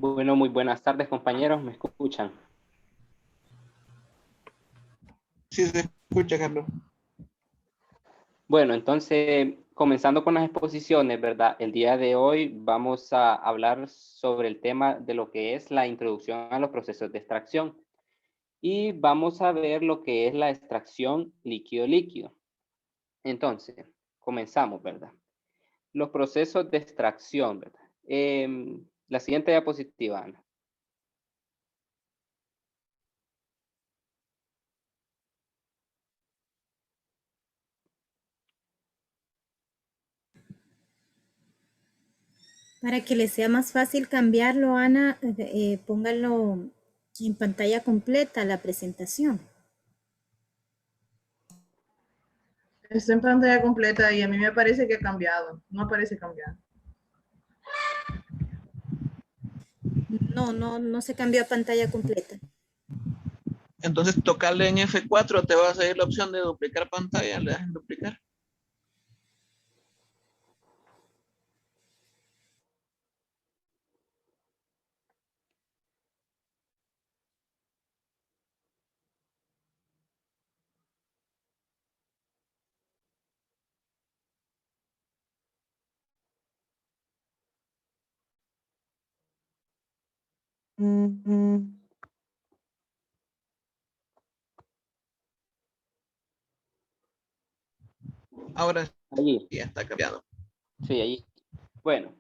Bueno, muy buenas tardes, compañeros. ¿Me escuchan? Sí, se escucha, Carlos. Bueno, entonces, comenzando con las exposiciones, ¿verdad? El día de hoy vamos a hablar sobre el tema de lo que es la introducción a los procesos de extracción. Y vamos a ver lo que es la extracción líquido-líquido. Entonces, comenzamos, ¿verdad? Los procesos de extracción, ¿verdad? La siguiente diapositiva, Ana. Para que les sea más fácil cambiarlo, Ana, pónganlo en pantalla completa, la presentación. Está en pantalla completa y a mí me parece que ha cambiado. No parece cambiado. No se cambió a pantalla completa. Entonces, tocarle en F4 te va a salir la opción de duplicar pantalla. Le das en duplicar. Ahora Allí. sí ya está cambiado. Sí, allí. Bueno,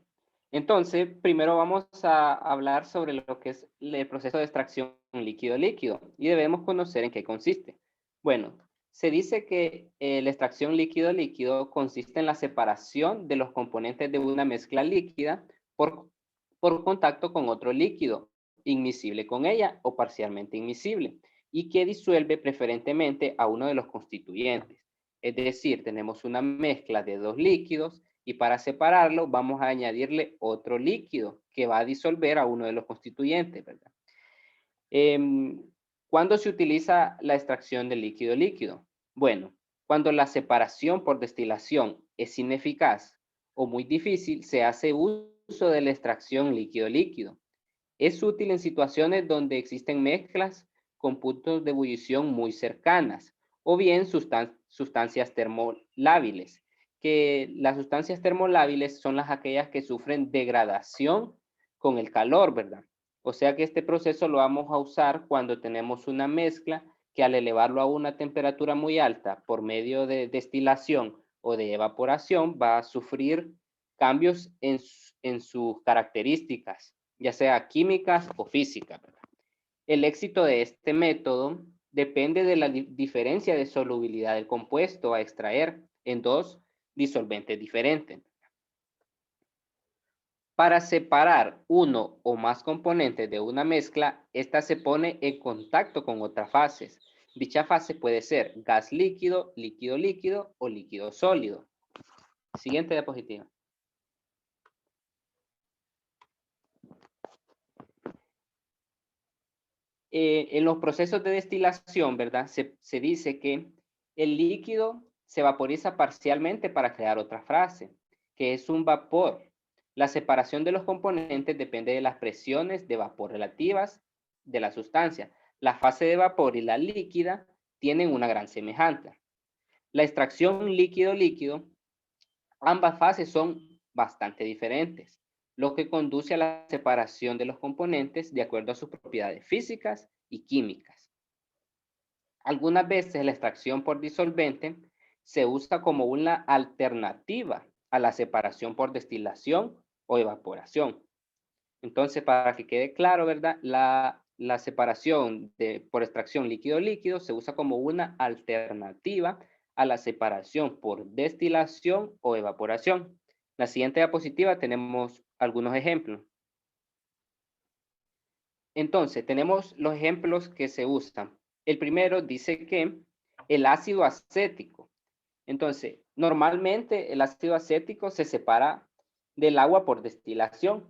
entonces, primero vamos a hablar sobre lo que es el proceso de extracción líquido-líquido y debemos conocer en qué consiste. Bueno, se dice que la extracción líquido-líquido consiste en la separación de los componentes de una mezcla líquida por contacto con otro líquido, inmiscible con ella o parcialmente inmiscible, y que disuelve preferentemente a uno de los constituyentes. Es decir, tenemos una mezcla de dos líquidos y para separarlo vamos a añadirle otro líquido que va a disolver a uno de los constituyentes, ¿verdad? ¿Cuándo se utiliza la extracción de líquido-líquido? Bueno, cuando la separación por destilación es ineficaz o muy difícil, se hace uso de la extracción líquido-líquido. Es útil en situaciones donde existen mezclas con puntos de ebullición muy cercanas o bien sustancias termolábiles, que las sustancias termolábiles son aquellas que sufren degradación con el calor, ¿verdad? O sea que este proceso lo vamos a usar cuando tenemos una mezcla que al elevarlo a una temperatura muy alta por medio de destilación o de evaporación va a sufrir cambios en sus características, ya sea químicas o físicas, ¿verdad? El éxito de este método depende de la diferencia de solubilidad del compuesto a extraer en dos disolventes diferentes. Para separar uno o más componentes de una mezcla, esta se pone en contacto con otras fases. Dicha fase puede ser gas líquido, líquido líquido o líquido sólido. Siguiente diapositiva. En los procesos de destilación, ¿verdad? Se dice que el líquido se vaporiza parcialmente para crear otra fase, que es un vapor. La separación de los componentes depende de las presiones de vapor relativas de la sustancia. La fase de vapor y la líquida tienen una gran semejanza. La extracción líquido-líquido, ambas fases son bastante diferentes, lo que conduce a la separación de los componentes de acuerdo a sus propiedades físicas y químicas. Algunas veces la extracción por disolvente se usa como una alternativa a la separación por destilación o evaporación. Entonces, para que quede claro, ¿verdad? La separación por extracción líquido-líquido se usa como una alternativa a la separación por destilación o evaporación. La siguiente diapositiva tenemos algunos ejemplos. Entonces, tenemos los ejemplos que se usan. El primero dice que el ácido acético. Entonces, normalmente el ácido acético se separa del agua por destilación,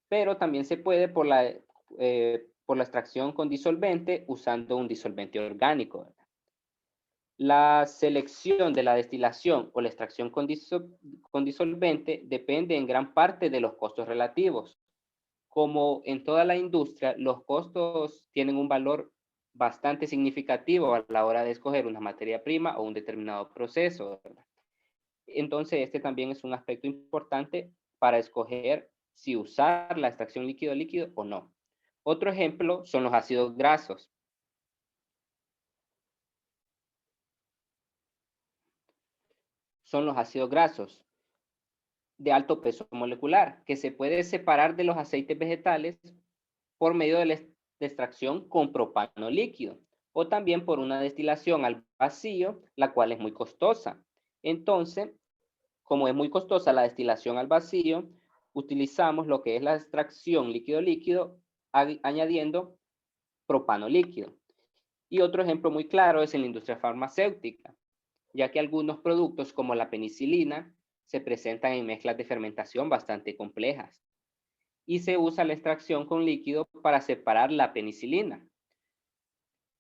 pero también se puede por la extracción con disolvente usando un disolvente orgánico, ¿verdad? La selección de la destilación o la extracción con disolvente depende en gran parte de los costos relativos, Como en toda la industria, los costos tienen un valor bastante significativo a la hora de escoger una materia prima o un determinado proceso, ¿verdad? Entonces, este también es un aspecto importante para escoger si usar la extracción líquido-líquido o no. Otro ejemplo son los ácidos grasos. Son los ácidos grasos de alto peso molecular, que se puede separar de los aceites vegetales por medio de la extracción con propano líquido, o también por una destilación al vacío, la cual es muy costosa. Entonces, como es muy costosa la destilación al vacío, utilizamos lo que es la extracción líquido-líquido añadiendo propano líquido. Y otro ejemplo muy claro es en la industria farmacéutica, ya que algunos productos como la penicilina se presentan en mezclas de fermentación bastante complejas y se usa la extracción con líquido para separar la penicilina.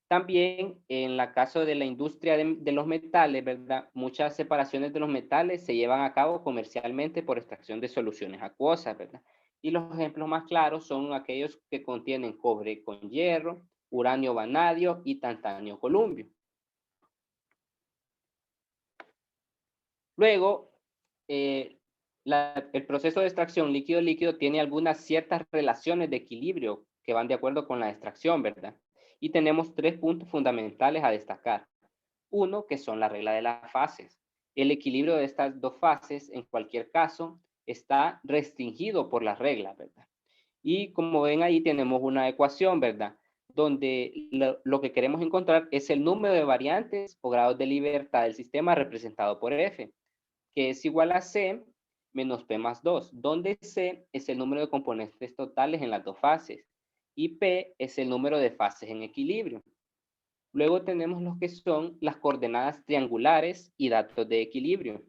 También en el caso de la industria de los metales, ¿verdad? Muchas separaciones de los metales se llevan a cabo comercialmente por extracción de soluciones acuosas, ¿verdad? Y los ejemplos más claros son aquellos que contienen cobre con hierro, uranio vanadio y tantalio columbio. Luego, el proceso de extracción líquido-líquido tiene algunas ciertas relaciones de equilibrio que van de acuerdo con la extracción, ¿verdad? Y tenemos 3 puntos fundamentales a destacar. Uno, que son la regla de las fases. El equilibrio de estas 2 fases, en cualquier caso, está restringido por las reglas, ¿verdad? Y como ven ahí tenemos una ecuación, ¿verdad? Donde lo que queremos encontrar es el número de variantes o grados de libertad del sistema representado por F, que es igual a C menos P más 2, donde C es el número de componentes totales en las 2 fases y P es el número de fases en equilibrio. Luego tenemos lo que son las coordenadas triangulares y datos de equilibrio.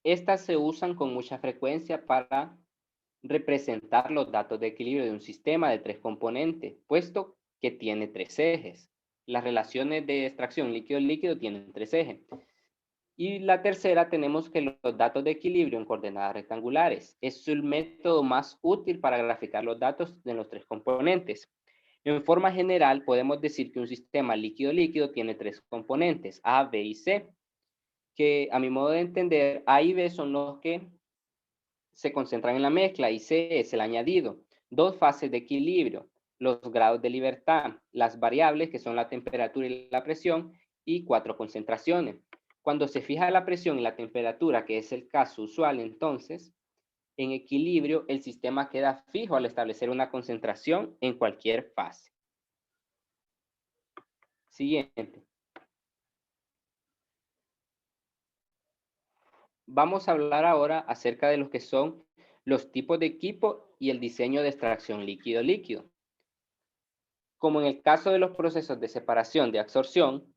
Estas se usan con mucha frecuencia para representar los datos de equilibrio de un sistema de 3 componentes, puesto que tiene 3 ejes. Las relaciones de extracción líquido-líquido tienen 3 ejes. Y la tercera tenemos que los datos de equilibrio en coordenadas rectangulares. Es el método más útil para graficar los datos de los 3 componentes. En forma general, podemos decir que un sistema líquido-líquido tiene 3 componentes, A, B y C, que a mi modo de entender, A y B son los que se concentran en la mezcla y C es el añadido. 2 fases de equilibrio, los grados de libertad, las variables que son la temperatura y la presión, y 4 concentraciones. Cuando se fija la presión y la temperatura, que es el caso usual, entonces, en equilibrio, el sistema queda fijo al establecer una concentración en cualquier fase. Siguiente. Vamos a hablar ahora acerca de lo que son los tipos de equipo y el diseño de extracción líquido-líquido. Como en el caso de los procesos de separación de absorción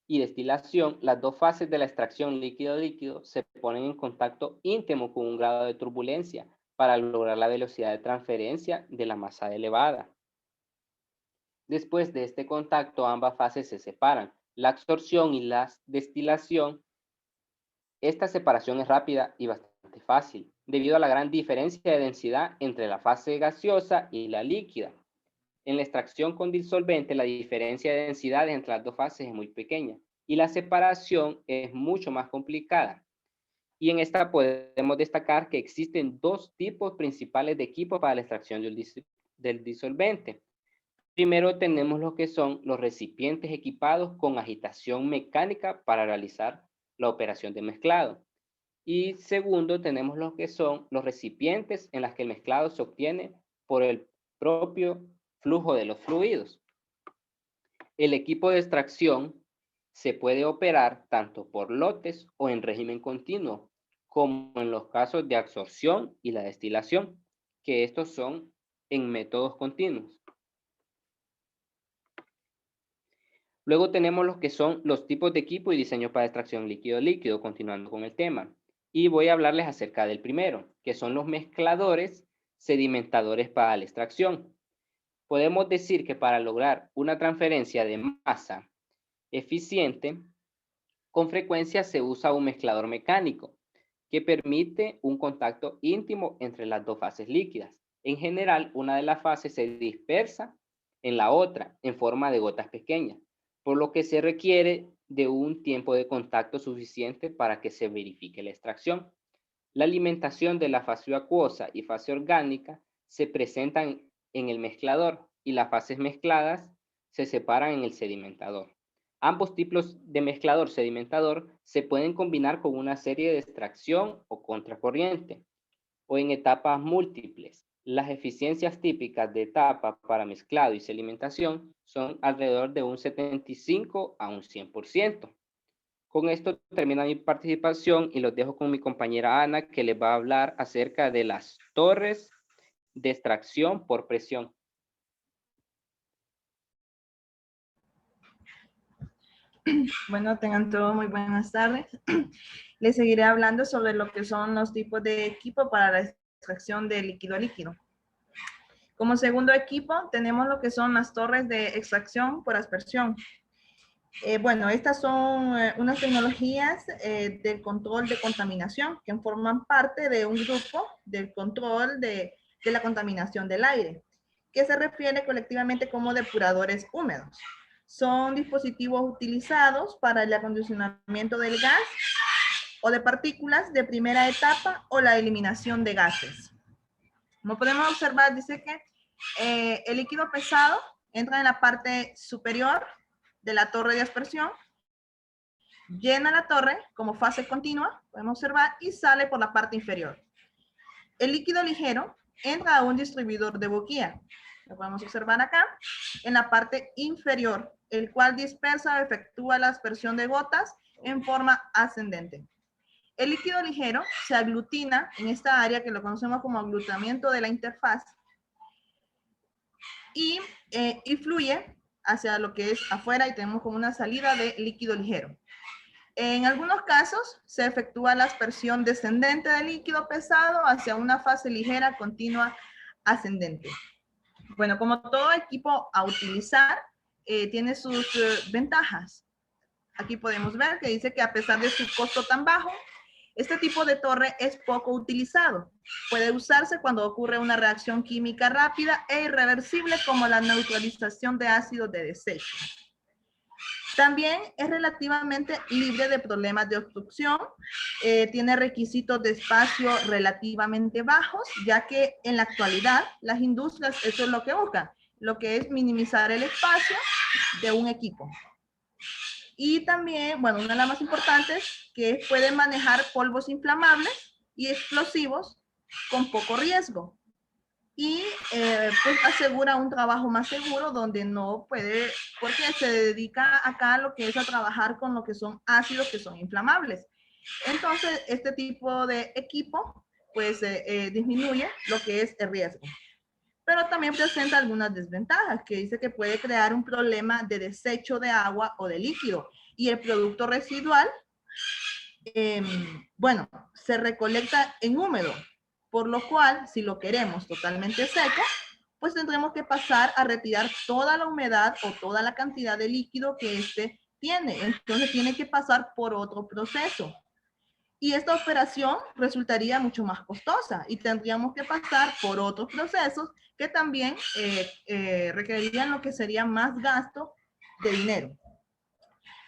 y destilación, las 2 fases de la extracción líquido-líquido se ponen en contacto íntimo con un grado de turbulencia para lograr la velocidad de transferencia de la masa elevada. Después de este contacto, ambas fases se separan. La absorción y la destilación, esta separación es rápida y bastante fácil, debido a la gran diferencia de densidad entre la fase gaseosa y la líquida. En la extracción con disolvente, la diferencia de densidades entre las 2 fases es muy pequeña y la separación es mucho más complicada. Y en esta podemos destacar que existen 2 tipos principales de equipos para la extracción del disolvente. Primero tenemos lo que son los recipientes equipados con agitación mecánica para realizar la operación de mezclado. Y segundo tenemos lo que son los recipientes en los que el mezclado se obtiene por el propio flujo de los fluidos. El equipo de extracción se puede operar tanto por lotes o en régimen continuo, como en los casos de absorción y la destilación, que estos son en métodos continuos. Luego tenemos los que son los tipos de equipo y diseño para extracción líquido-líquido, continuando con el tema. Y voy a hablarles acerca del primero, que son los mezcladores sedimentadores para la extracción. Podemos decir que para lograr una transferencia de masa eficiente, con frecuencia se usa un mezclador mecánico, que permite un contacto íntimo entre las dos fases líquidas. En general, una de las fases se dispersa en la otra en forma de gotas pequeñas, por lo que se requiere de un tiempo de contacto suficiente para que se verifique la extracción. La alimentación de la fase acuosa y fase orgánica se presentan en el mezclador y las fases mezcladas se separan en el sedimentador. Ambos tipos de mezclador sedimentador se pueden combinar con una serie de extracción o contracorriente o en etapas múltiples. Las eficiencias típicas de etapa para mezclado y sedimentación son alrededor de un 75 a un 100%. Con esto termina mi participación y los dejo con mi compañera Ana, que les va a hablar acerca de las torres de extracción por presión. Bueno, tengan todos muy buenas tardes. Les seguiré hablando sobre lo que son los tipos de equipo para la extracción de líquido a líquido. Como segundo equipo tenemos lo que son las torres de extracción por aspersión. Bueno, estas son unas tecnologías del control de contaminación que forman parte de un grupo del control de la contaminación del aire, que se refiere colectivamente como depuradores húmedos. Son dispositivos utilizados para el acondicionamiento del gas o de partículas de primera etapa o la eliminación de gases. Como podemos observar, dice que el líquido pesado entra en la parte superior de la torre de aspersión, llena la torre como fase continua, podemos observar, y sale por la parte inferior. El líquido ligero entra a un distribuidor de boquilla, lo podemos observar acá, en la parte inferior, el cual dispersa o efectúa la aspersión de gotas en forma ascendente. El líquido ligero se aglutina en esta área que lo conocemos como aglutinamiento de la interfaz y fluye hacia lo que es afuera y tenemos como una salida de líquido ligero. En algunos casos se efectúa la aspersión descendente del líquido pesado hacia una fase ligera continua ascendente. Bueno, como todo equipo a utilizar, tiene sus ventajas. Aquí podemos ver que dice que a pesar de su costo tan bajo, este tipo de torre es poco utilizado. Puede usarse cuando ocurre una reacción química rápida e irreversible como la neutralización de ácidos de desecho. También es relativamente libre de problemas de obstrucción, tiene requisitos de espacio relativamente bajos, ya que en la actualidad las industrias eso es lo que buscan, lo que es minimizar el espacio de un equipo. Y también, bueno, una de las más importantes, que puede manejar polvos inflamables y explosivos con poco riesgo. Y pues asegura un trabajo más seguro donde no puede, porque se dedica acá a lo que es a trabajar con lo que son ácidos que son inflamables. Entonces, este tipo de equipo, pues disminuye lo que es el riesgo. Pero también presenta algunas desventajas, que dice que puede crear un problema de desecho de agua o de líquido. Y el producto residual, bueno, se recolecta en húmedo, por lo cual, si lo queremos totalmente seco, pues tendremos que pasar a retirar toda la humedad o toda la cantidad de líquido que este tiene. Entonces tiene que pasar por otro proceso. Y esta operación resultaría mucho más costosa y tendríamos que pasar por otros procesos que también requerirían lo que sería más gasto de dinero.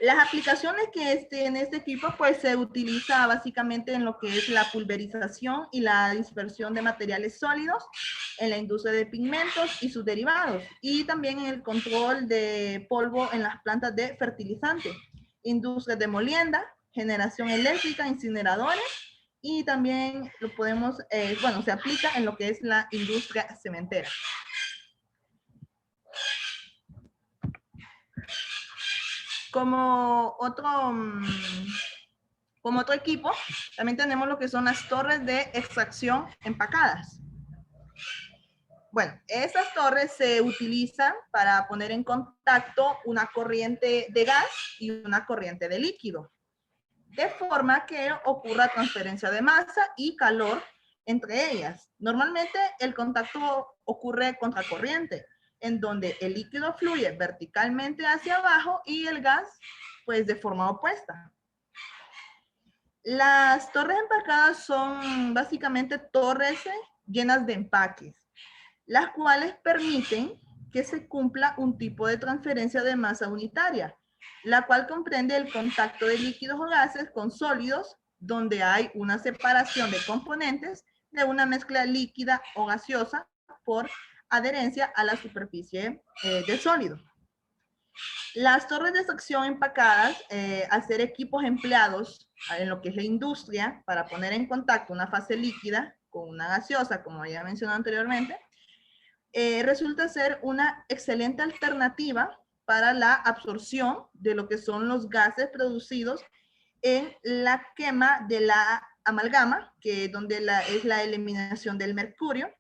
Las aplicaciones que en este equipo pues se utiliza básicamente en lo que es la pulverización y la dispersión de materiales sólidos en la industria de pigmentos y sus derivados y también en el control de polvo en las plantas de fertilizantes, industrias de molienda, generación eléctrica, incineradores y también lo podemos, bueno, se aplica en lo que es la industria cementera. Como otro equipo, también tenemos lo que son las torres de extracción empacadas. Bueno, esas torres se utilizan para poner en contacto una corriente de gas y una corriente de líquido, de forma que ocurra transferencia de masa y calor entre ellas. Normalmente el contacto ocurre contracorriente, en donde el líquido fluye verticalmente hacia abajo y el gas, pues de forma opuesta. Las torres empacadas son básicamente torres llenas de empaques, las cuales permiten que se cumpla un tipo de transferencia de masa unitaria, la cual comprende el contacto de líquidos o gases con sólidos, donde hay una separación de componentes de una mezcla líquida o gaseosa por adherencia a la superficie del sólido. Las torres de extracción empacadas, al ser equipos empleados en lo que es la industria para poner en contacto una fase líquida con una gaseosa, como ya mencionado anteriormente, resulta ser una excelente alternativa para la absorción de lo que son los gases producidos en la quema de la amalgama, que es donde es la eliminación del mercurio,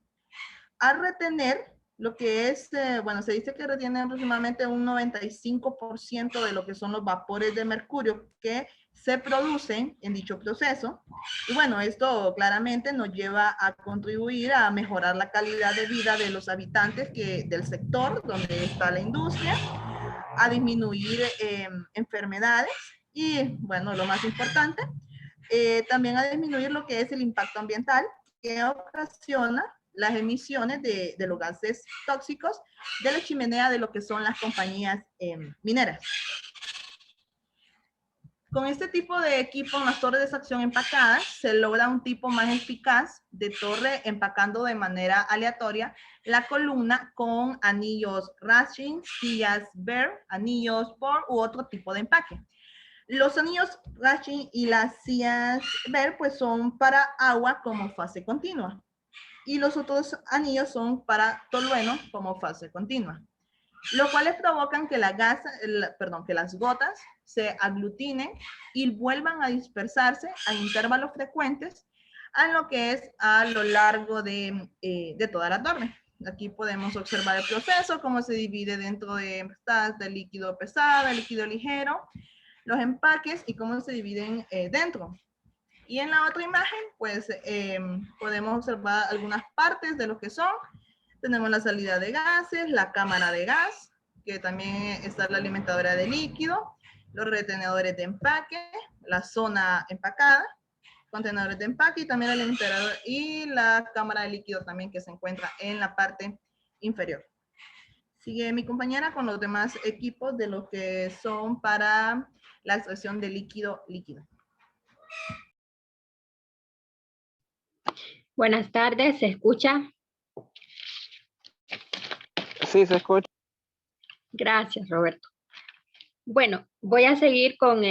al retener lo que es, bueno, se dice que retiene aproximadamente un 95% de lo que son los vapores de mercurio que se producen en dicho proceso. Y bueno, esto claramente nos lleva a contribuir a mejorar la calidad de vida de los habitantes del sector donde está la industria, a disminuir enfermedades y, bueno, lo más importante, también a disminuir lo que es el impacto ambiental que ocasiona las emisiones de los gases tóxicos de la chimenea de lo que son las compañías mineras. Con este tipo de equipo en las torres de extracción empacadas se logra un tipo más eficaz de torre empacando de manera aleatoria la columna con anillos Rashing, sillas Behr, anillos Bohr u otro tipo de empaque. Los anillos Rashing y las sillas Behr pues son para agua como fase continua y los otros anillos son para tolueno como fase continua, lo cuales provocan que que las gotas se aglutinen y vuelvan a dispersarse a intervalos frecuentes a lo que es a lo largo de toda la torre. Aquí podemos observar el proceso, cómo se divide dentro de líquido pesado, de líquido ligero, los empaques y cómo se dividen dentro. Y en la otra imagen, pues podemos observar algunas partes de lo que son. Tenemos la salida de gases, la cámara de gas, que también está la alimentadora de líquido, los retenedores de empaque, la zona empacada, contenedores de empaque y también el alimentador y la cámara de líquido también que se encuentra en la parte inferior. Sigue mi compañera con los demás equipos de lo que son para la extracción de líquido. Buenas tardes, ¿se escucha? Sí, se escucha. Gracias, Roberto. Bueno, voy a seguir con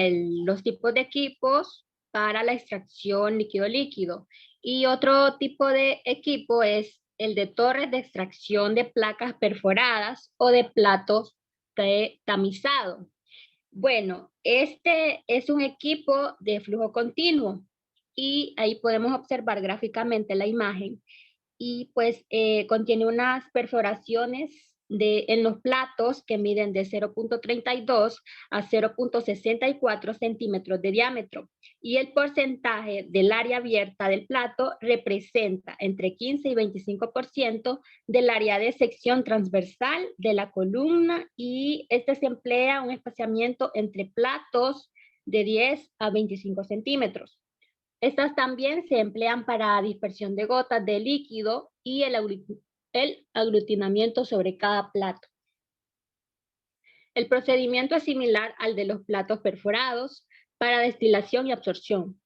los tipos de equipos para la extracción líquido-líquido. Y otro tipo de equipo es el de torres de extracción de placas perforadas o de platos de tamizado. Bueno, este es un equipo de flujo continuo y ahí podemos observar gráficamente la imagen y pues contiene unas perforaciones en los platos que miden de 0.32 a 0.64 centímetros de diámetro y el porcentaje del área abierta del plato representa entre 15 y 25% del área de sección transversal de la columna y se emplea un espaciamiento entre platos de 10 a 25 centímetros. Estas también se emplean para dispersión de gotas de líquido y el aglutinamiento sobre cada plato. El procedimiento es similar al de los platos perforados para destilación y absorción.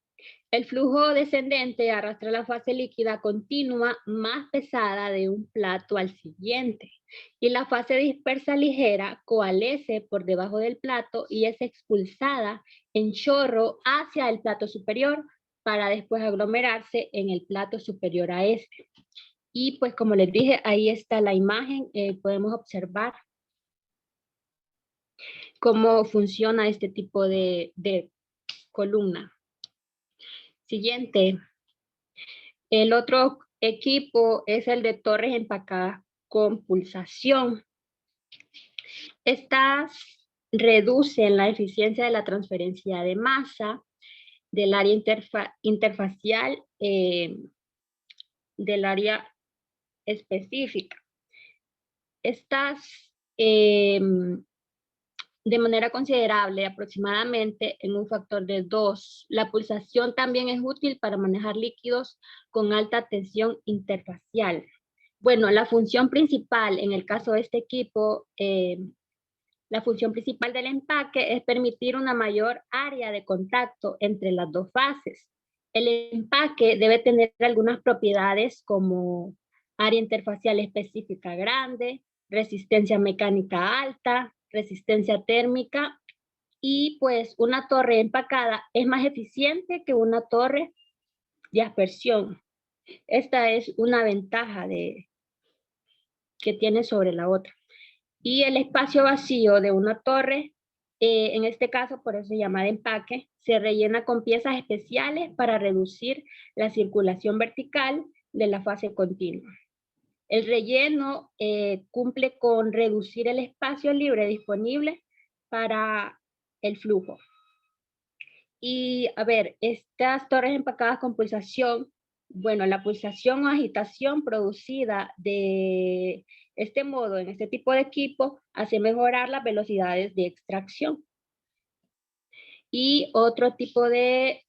El flujo descendente arrastra la fase líquida continua más pesada de un plato al siguiente y la fase dispersa ligera coalesce por debajo del plato y es expulsada en chorro hacia el plato superior para después aglomerarse en el plato superior a este. Y pues como les dije, ahí está la imagen, podemos observar cómo funciona este tipo de columna. Siguiente. El otro equipo es el de torres empacadas con pulsación. Estas reducen la eficiencia de la transferencia de masa del área interfacial del área específica. Estas de manera considerable, aproximadamente en un factor de 2. La pulsación también es útil para manejar líquidos con alta tensión interfacial. Bueno, la función principal en el caso de este equipo, la función principal del empaque es permitir una mayor área de contacto entre las dos fases. El empaque debe tener algunas propiedades como área interfacial específica grande, resistencia mecánica alta, resistencia térmica, y pues una torre empacada es más eficiente que una torre de aspersión. Esta es una ventaja que tiene sobre la otra. Y el espacio vacío de una torre, en este caso por eso se llama de empaque, se rellena con piezas especiales para reducir la circulación vertical de la fase continua. El relleno cumple con reducir el espacio libre disponible para el flujo. Y a ver, estas torres empacadas con pulsación, bueno, la pulsación o agitación producida de este modo en este tipo de equipo hace mejorar las velocidades de extracción. Y otro tipo de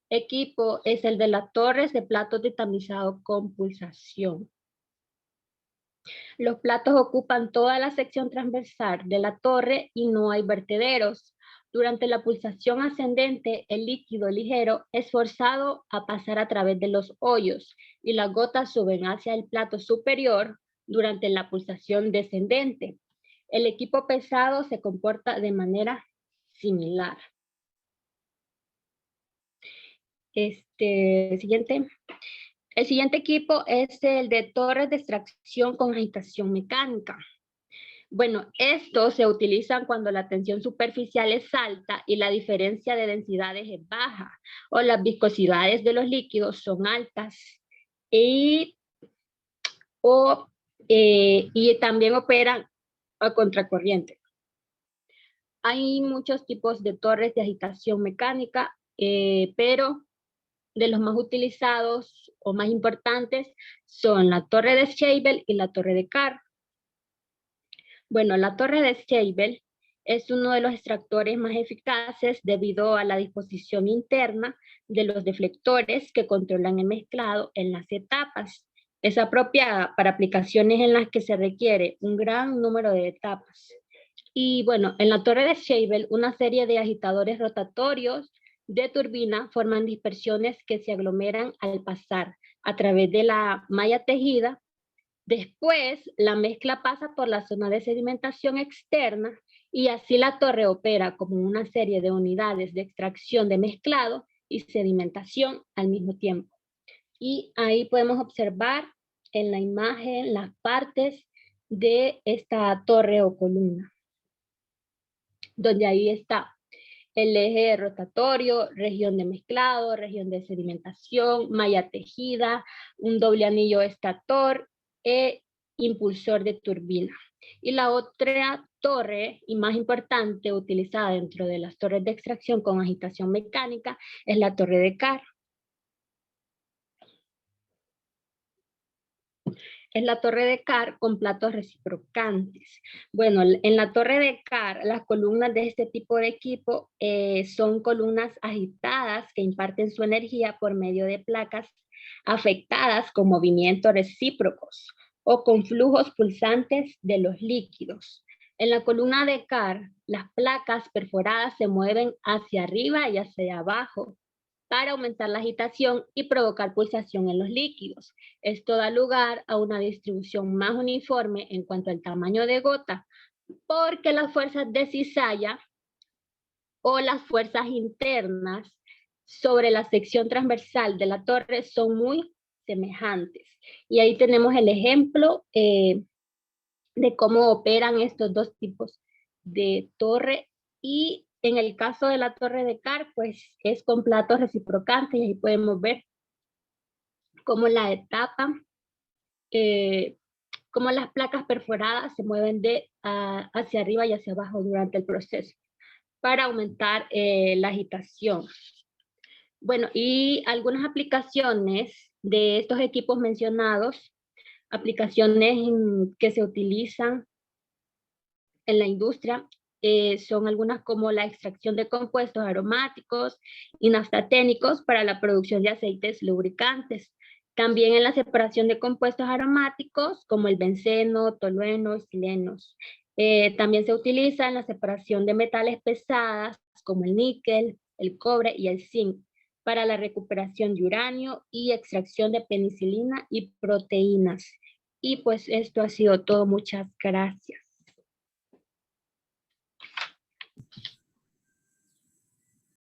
equipo es el de las torres de platos de tamizado con pulsación. Los platos ocupan toda la sección transversal de la torre y no hay vertederos. Durante la pulsación ascendente, el líquido ligero es forzado a pasar a través de los hoyos y las gotas suben hacia el plato superior durante la pulsación descendente. El equipo pesado se comporta de manera similar. Siguiente. El siguiente equipo es el de torres de extracción con agitación mecánica. Bueno, estos se utilizan cuando la tensión superficial es alta y la diferencia de densidades es baja, o las viscosidades de los líquidos son altas, y también operan a contracorriente. Hay muchos tipos de torres de agitación mecánica, pero de los más utilizados o más importantes son la torre de Scheibel y la torre de Carr. Bueno, la torre de Scheibel es uno de los extractores más eficaces debido a la disposición interna de los deflectores que controlan el mezclado en las etapas. Es apropiada para aplicaciones en las que se requiere un gran número de etapas. Y bueno, en la torre de Scheibel, una serie de agitadores rotatorios de turbina forman dispersiones que se aglomeran al pasar a través de la malla tejida. Después, la mezcla pasa por la zona de sedimentación externa y así la torre opera como una serie de unidades de extracción de mezclado y sedimentación al mismo tiempo. Y ahí podemos observar en la imagen las partes de esta torre o columna, donde ahí está el eje rotatorio, región de mezclado, región de sedimentación, malla tejida, un doble anillo estator e impulsor de turbina. Y la otra torre, y más importante, utilizada dentro de las torres de extracción con agitación mecánica, es la torre de Carr. Es la torre de Carr con platos reciprocantes. Bueno, en la torre de Carr, las columnas de este tipo de equipo son columnas agitadas que imparten su energía por medio de placas afectadas con movimientos recíprocos o con flujos pulsantes de los líquidos. En la columna de Carr, las placas perforadas se mueven hacia arriba y hacia abajo para aumentar la agitación y provocar pulsación en los líquidos. Esto da lugar a una distribución más uniforme en cuanto al tamaño de gota, porque las fuerzas de cizalla o las fuerzas internas sobre la sección transversal de la torre son muy semejantes. Y ahí tenemos el ejemplo de cómo operan estos dos tipos de torre. Y en el caso de la torre de Carr, pues es con platos reciprocantes, y ahí podemos ver cómo la etapa, cómo las placas perforadas se mueven hacia arriba y hacia abajo durante el proceso para aumentar la agitación. Bueno, y algunas aplicaciones de estos equipos mencionados, aplicaciones que se utilizan en la industria, son algunas como la extracción de compuestos aromáticos y naftaténicos para la producción de aceites lubricantes. También en la separación de compuestos aromáticos como el benceno, tolueno y silenos. También se utiliza en la separación de metales pesadas como el níquel, el cobre y el zinc para la recuperación de uranio y extracción de penicilina y proteínas. Y pues esto ha sido todo. Muchas gracias.